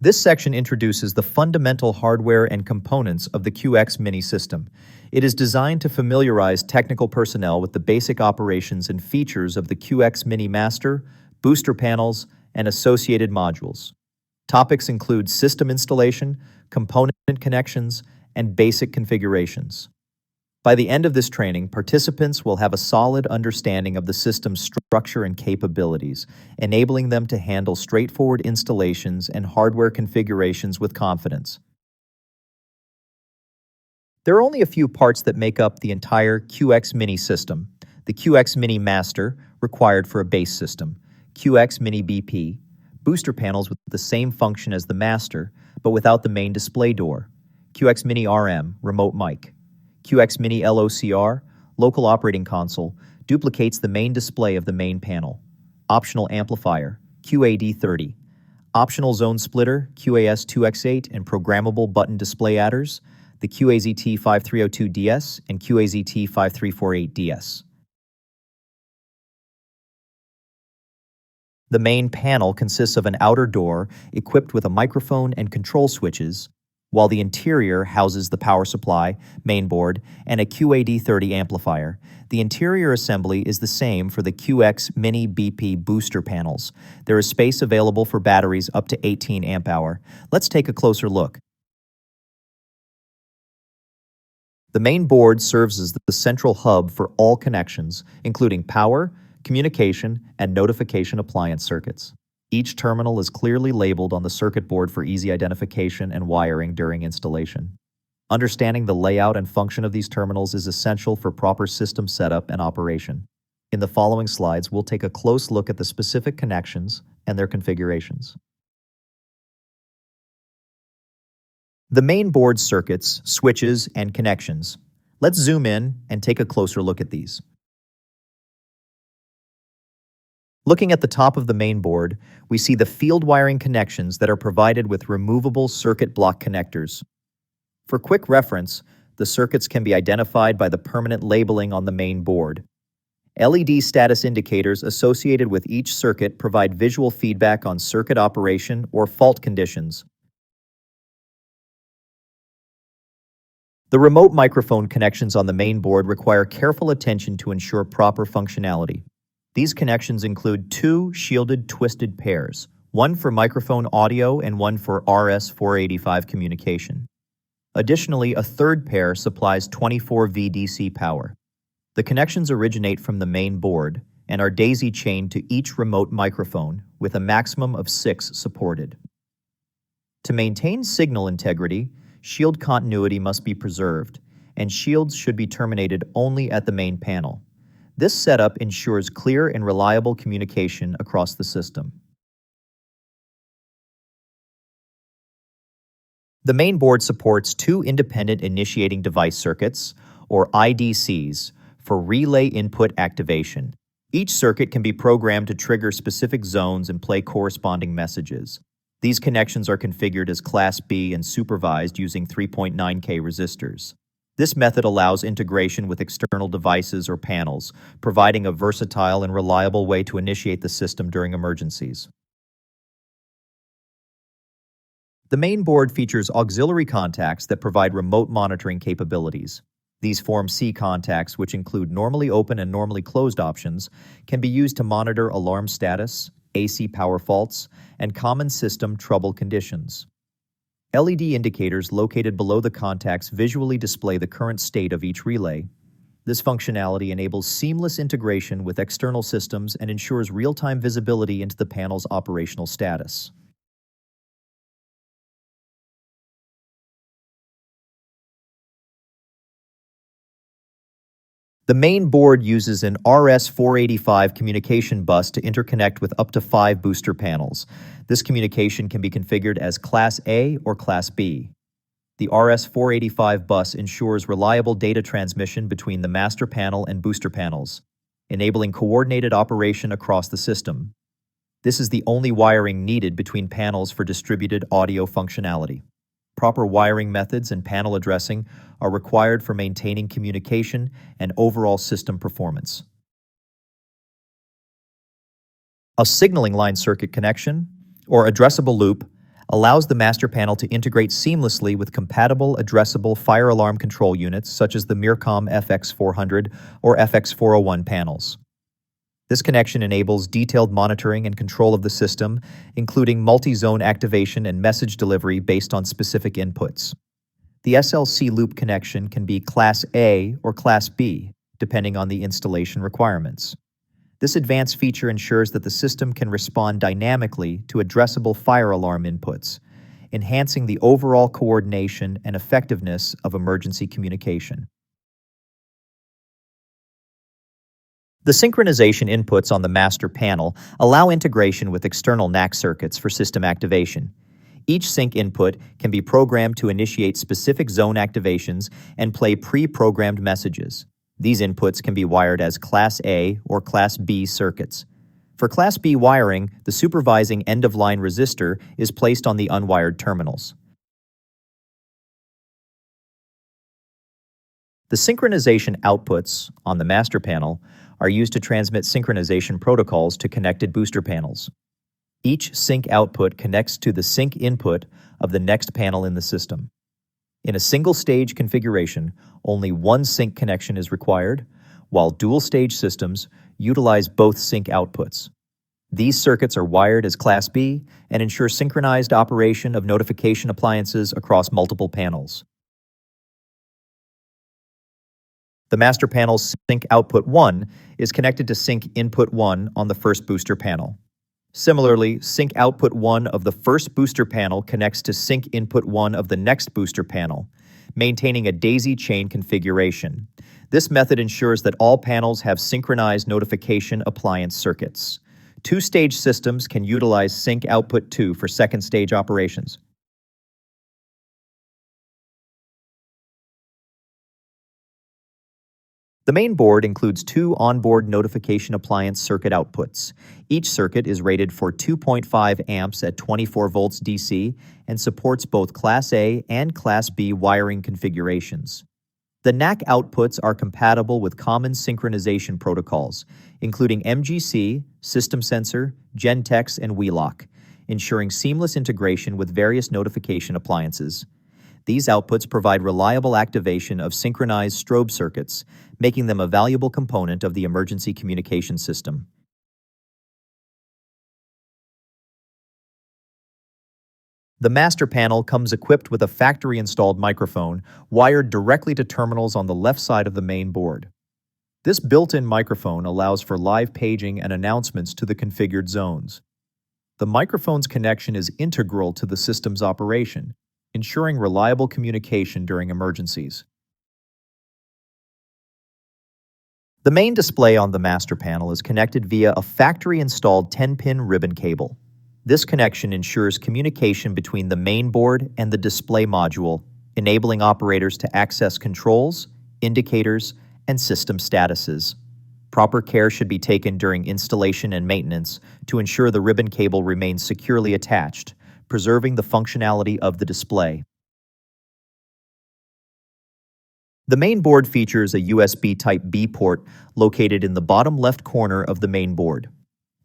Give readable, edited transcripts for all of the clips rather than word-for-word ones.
This section introduces the fundamental hardware and components of the QX Mini system. It is designed to familiarize technical personnel with the basic operations and features of the QX Mini Master, booster panels, and associated modules. Topics include system installation, component connections, and basic configurations. By the end of this training, participants will have a solid understanding of the system's structure and capabilities, enabling them to handle straightforward installations and hardware configurations with confidence. There are only a few parts that make up the entire QX Mini system. The QX Mini Master, required for a base system, QX Mini BP, booster panels with the same function as the Master, but without the main display door, QX Mini RM, remote mic, QX Mini LOCR, local operating console, duplicates the main display of the main panel. Optional amplifier, QAD30. Optional zone splitter, QAS2X8, and programmable button display adders, the QAZT5302DS and QAZT5348DS. The main panel consists of an outer door equipped with a microphone and control switches, while the interior houses the power supply, mainboard, and a QAD30 amplifier. The interior assembly is the same for the QX Mini BP booster panels. There is space available for batteries up to 18 amp hour. Let's take a closer look. The main board serves as the central hub for all connections, including power, communication, and notification appliance circuits. Each terminal is clearly labeled on the circuit board for easy identification and wiring during installation. Understanding the layout and function of these terminals is essential for proper system setup and operation. In the following slides, we'll take a close look at the specific connections and their configurations. The main board circuits, switches, and connections. Let's zoom in and take a closer look at these. Looking at the top of the main board, we see the field wiring connections that are provided with removable circuit block connectors. For quick reference, the circuits can be identified by the permanent labeling on the main board. LED status indicators associated with each circuit provide visual feedback on circuit operation or fault conditions. The remote microphone connections on the main board require careful attention to ensure proper functionality. These connections include two shielded twisted pairs, one for microphone audio and one for RS-485 communication. Additionally, a third pair supplies 24 VDC power. The connections originate from the main board and are daisy-chained to each remote microphone, with a maximum of 6 supported. To maintain signal integrity, shield continuity must be preserved, and shields should be terminated only at the main panel. This setup ensures clear and reliable communication across the system. The main board supports 2 independent initiating device circuits, or IDCs, for relay input activation. Each circuit can be programmed to trigger specific zones and play corresponding messages. These connections are configured as Class B and supervised using 3.9K resistors. This method allows integration with external devices or panels, providing a versatile and reliable way to initiate the system during emergencies. The main board features auxiliary contacts that provide remote monitoring capabilities. These form C contacts, which include normally open and normally closed options, can be used to monitor alarm status, AC power faults, and common system trouble conditions. LED indicators located below the contacts visually display the current state of each relay. This functionality enables seamless integration with external systems and ensures real-time visibility into the panel's operational status. The main board uses an RS-485 communication bus to interconnect with up to 5 booster panels. This communication can be configured as Class A or Class B. The RS-485 bus ensures reliable data transmission between the master panel and booster panels, enabling coordinated operation across the system. This is the only wiring needed between panels for distributed audio functionality. Proper wiring methods and panel addressing are required for maintaining communication and overall system performance. A signaling line circuit connection, or addressable loop, allows the master panel to integrate seamlessly with compatible addressable fire alarm control units such as the Mircom FX400 or FX401 panels. This connection enables detailed monitoring and control of the system, including multi-zone activation and message delivery based on specific inputs. The SLC loop connection can be Class A or Class B, depending on the installation requirements. This advanced feature ensures that the system can respond dynamically to addressable fire alarm inputs, enhancing the overall coordination and effectiveness of emergency communication. The synchronization inputs on the master panel allow integration with external NAC circuits for system activation. Each sync input can be programmed to initiate specific zone activations and play pre-programmed messages. These inputs can be wired as Class A or Class B circuits. For Class B wiring, the supervising end-of-line resistor is placed on the unwired terminals. The synchronization outputs on the master panel are used to transmit synchronization protocols to connected booster panels. Each sync output connects to the sync input of the next panel in the system. In a single-stage configuration, only one sync connection is required, while dual-stage systems utilize both sync outputs. These circuits are wired as Class B and ensure synchronized operation of notification appliances across multiple panels. The master panel's sync output 1 is connected to sync input 1 on the first booster panel. Similarly, sync output 1 of the first booster panel connects to sync input 1 of the next booster panel, maintaining a daisy chain configuration. This method ensures that all panels have synchronized notification appliance circuits. Two-stage systems can utilize sync output 2 for second-stage operations. The main board includes two onboard notification appliance circuit outputs. Each circuit is rated for 2.5 amps at 24 volts DC and supports both Class A and Class B wiring configurations. The NAC outputs are compatible with common synchronization protocols, including MGC, System Sensor, Gentex, and Wheelock, ensuring seamless integration with various notification appliances. These outputs provide reliable activation of synchronized strobe circuits, making them a valuable component of the emergency communication system. The master panel comes equipped with a factory-installed microphone wired directly to terminals on the left side of the main board. This built-in microphone allows for live paging and announcements to the configured zones. The microphone's connection is integral to the system's operation, ensuring reliable communication during emergencies. The main display on the master panel is connected via a factory-installed 10-pin ribbon cable. This connection ensures communication between the main board and the display module, enabling operators to access controls, indicators, and system statuses. Proper care should be taken during installation and maintenance to ensure the ribbon cable remains securely attached, preserving the functionality of the display. The main board features a USB Type-B port located in the bottom left corner of the main board.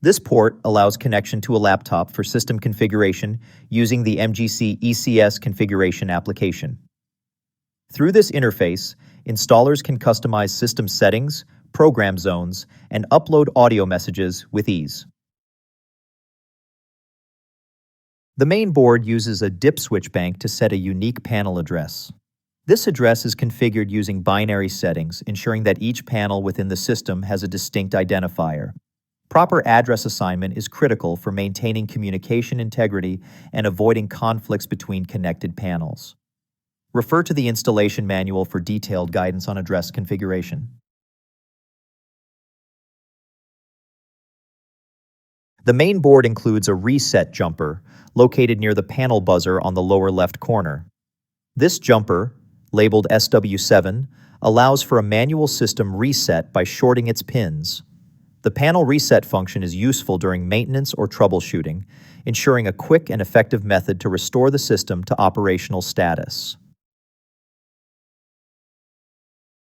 This port allows connection to a laptop for system configuration using the MGC ECS configuration application. Through this interface, installers can customize system settings, program zones, and upload audio messages with ease. The main board uses a dip switch bank to set a unique panel address. This address is configured using binary settings, ensuring that each panel within the system has a distinct identifier. Proper address assignment is critical for maintaining communication integrity and avoiding conflicts between connected panels. Refer to the installation manual for detailed guidance on address configuration. The main board includes a reset jumper located near the panel buzzer on the lower left corner. This jumper, labeled SW7, allows for a manual system reset by shorting its pins. The panel reset function is useful during maintenance or troubleshooting, ensuring a quick and effective method to restore the system to operational status.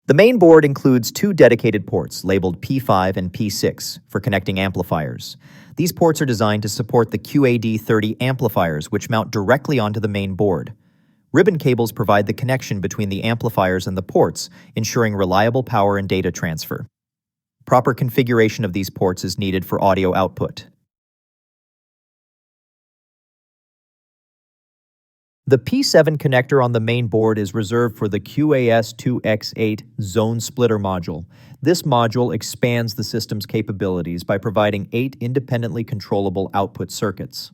The main board includes two dedicated ports labeled P5 and P6 for connecting amplifiers. These ports are designed to support the QAD30 amplifiers, which mount directly onto the main board. Ribbon cables provide the connection between the amplifiers and the ports, ensuring reliable power and data transfer. Proper configuration of these ports is needed for audio output. The P7 connector on the main board is reserved for the QAS2X8 zone splitter module. This module expands the system's capabilities by providing 8 independently controllable output circuits.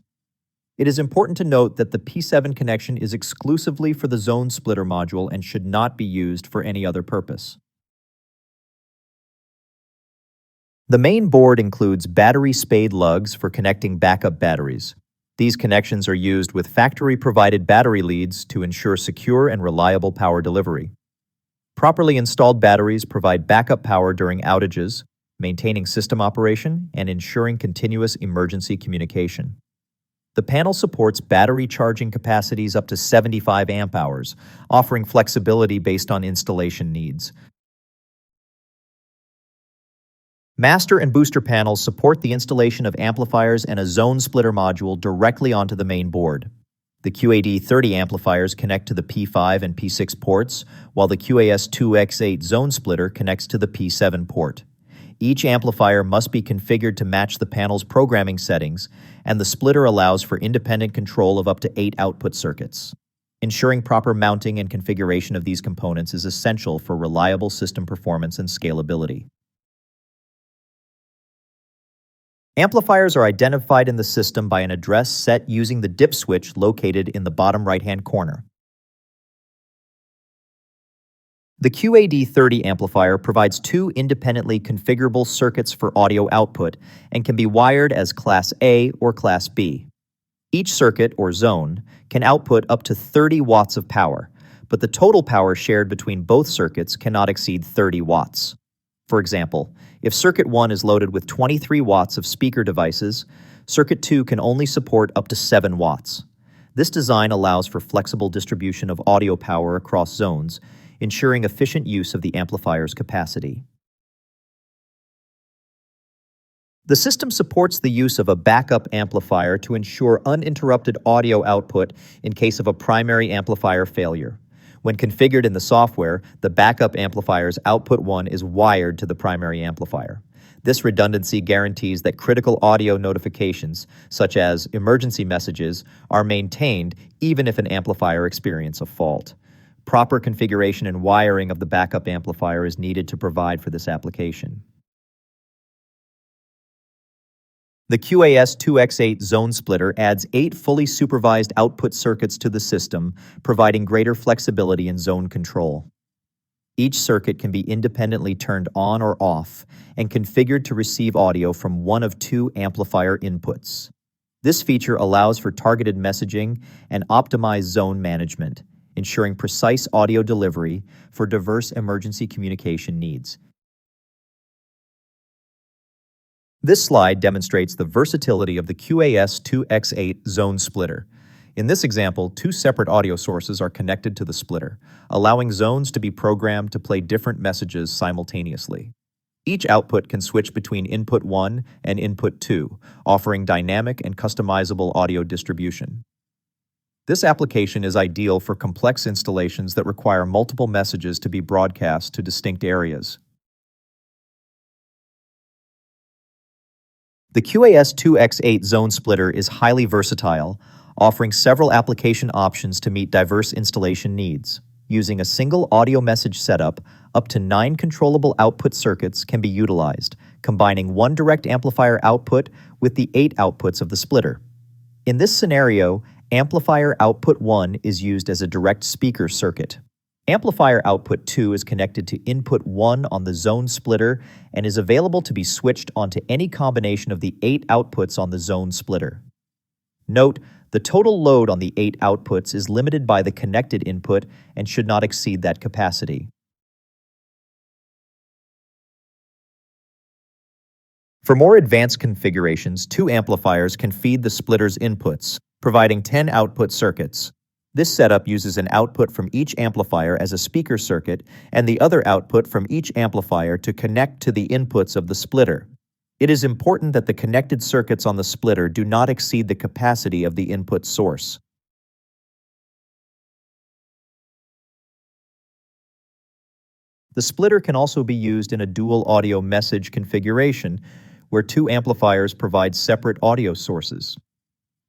It is important to note that the P7 connection is exclusively for the zone splitter module and should not be used for any other purpose. The main board includes battery spade lugs for connecting backup batteries. These connections are used with factory-provided battery leads to ensure secure and reliable power delivery. Properly installed batteries provide backup power during outages, maintaining system operation, and ensuring continuous emergency communication. The panel supports battery charging capacities up to 75 amp hours, offering flexibility based on installation needs. Master and booster panels support the installation of amplifiers and a zone splitter module directly onto the main board. The QAD30 amplifiers connect to the P5 and P6 ports, while the QAS2X8 zone splitter connects to the P7 port. Each amplifier must be configured to match the panel's programming settings, and the splitter allows for independent control of up to 8 output circuits. Ensuring proper mounting and configuration of these components is essential for reliable system performance and scalability. Amplifiers are identified in the system by an address set using the dip switch located in the bottom right-hand corner. The QAD30 amplifier provides 2 independently configurable circuits for audio output and can be wired as Class A or Class B. Each circuit, or zone, can output up to 30 watts of power, but the total power shared between both circuits cannot exceed 30 watts. For example, if Circuit 1 is loaded with 23 watts of speaker devices, Circuit 2 can only support up to 7 watts. This design allows for flexible distribution of audio power across zones, ensuring efficient use of the amplifier's capacity. The system supports the use of a backup amplifier to ensure uninterrupted audio output in case of a primary amplifier failure. When configured in the software, the backup amplifier's output 1 is wired to the primary amplifier. This redundancy guarantees that critical audio notifications, such as emergency messages, are maintained even if an amplifier experiences a fault. Proper configuration and wiring of the backup amplifier is needed to provide for this application. The QAS2X8 zone splitter adds 8 fully supervised output circuits to the system, providing greater flexibility in zone control. Each circuit can be independently turned on or off and configured to receive audio from one of 2 amplifier inputs. This feature allows for targeted messaging and optimized zone management, ensuring precise audio delivery for diverse emergency communication needs. This slide demonstrates the versatility of the QAS2X8 zone splitter. In this example, 2 separate audio sources are connected to the splitter, allowing zones to be programmed to play different messages simultaneously. Each output can switch between input 1 and input 2, offering dynamic and customizable audio distribution. This application is ideal for complex installations that require multiple messages to be broadcast to distinct areas. The QAS2X8 zone splitter is highly versatile, offering several application options to meet diverse installation needs. Using a single audio message setup, up to 9 controllable output circuits can be utilized, combining 1 direct amplifier output with the 8 outputs of the splitter. In this scenario, amplifier output 1 is used as a direct speaker circuit. Amplifier output 2 is connected to input 1 on the zone splitter and is available to be switched onto any combination of the 8 outputs on the zone splitter. Note, the total load on the 8 outputs is limited by the connected input and should not exceed that capacity. For more advanced configurations, 2 amplifiers can feed the splitter's inputs, providing 10 output circuits. This setup uses an output from each amplifier as a speaker circuit and the other output from each amplifier to connect to the inputs of the splitter. It is important that the connected circuits on the splitter do not exceed the capacity of the input source. The splitter can also be used in a dual audio message configuration, where two amplifiers provide separate audio sources.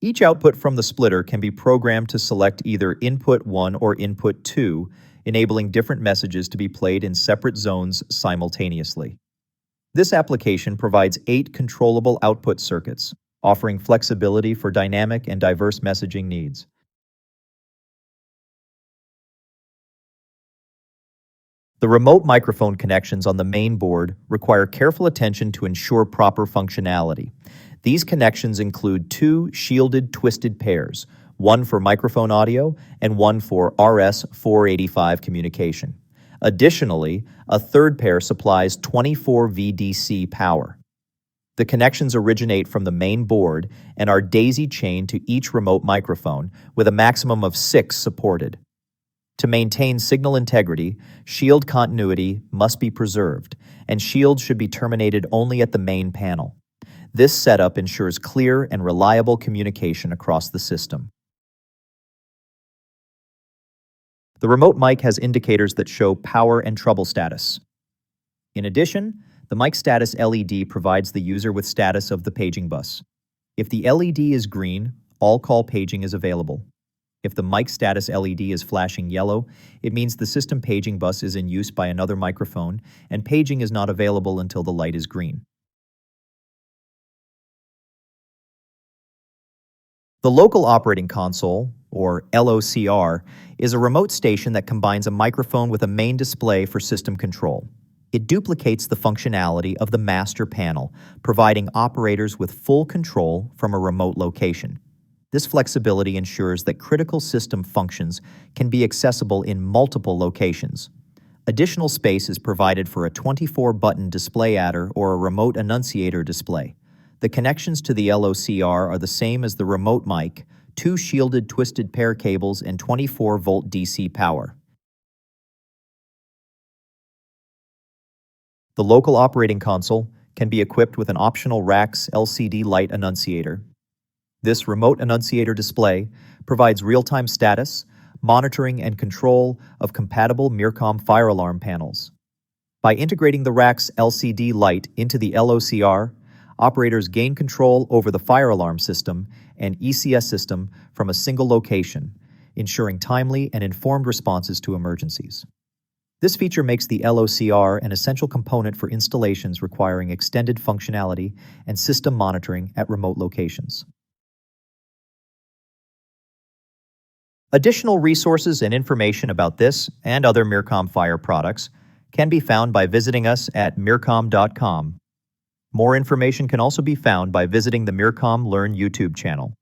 Each output from the splitter can be programmed to select either input 1 or input 2, enabling different messages to be played in separate zones simultaneously. This application provides 8 controllable output circuits, offering flexibility for dynamic and diverse messaging needs. The remote microphone connections on the main board require careful attention to ensure proper functionality. These connections include 2 shielded twisted pairs, one for microphone audio and one for RS-485 communication. Additionally, a third pair supplies 24 VDC power. The connections originate from the main board and are daisy-chained to each remote microphone, with a maximum of 6 supported. To maintain signal integrity, shield continuity must be preserved, and shields should be terminated only at the main panel. This setup ensures clear and reliable communication across the system. The remote mic has indicators that show power and trouble status. In addition, the mic status LED provides the user with status of the paging bus. If the LED is green, all call paging is available. If the mic status LED is flashing yellow, it means the system paging bus is in use by another microphone, and paging is not available until the light is green. The local operating console, or LOCR, is a remote station that combines a microphone with a main display for system control. It duplicates the functionality of the master panel, providing operators with full control from a remote location. This flexibility ensures that critical system functions can be accessible in multiple locations. Additional space is provided for a 24-button display adder or a remote annunciator display. The connections to the LOCR are the same as the remote mic, 2 shielded twisted pair cables and 24-volt DC power. The local operating console can be equipped with an optional RAX LCD light annunciator. This remote annunciator display provides real-time status, monitoring, and control of compatible MIRCOM fire alarm panels. By integrating the RAX LCD light into the LOCR, operators gain control over the fire alarm system and ECS system from a single location, ensuring timely and informed responses to emergencies. This feature makes the LOCR an essential component for installations requiring extended functionality and system monitoring at remote locations. Additional resources and information about this and other MIRCOM Fire products can be found by visiting us at mircom.com. More information can also be found by visiting the MIRCOM Learn YouTube channel.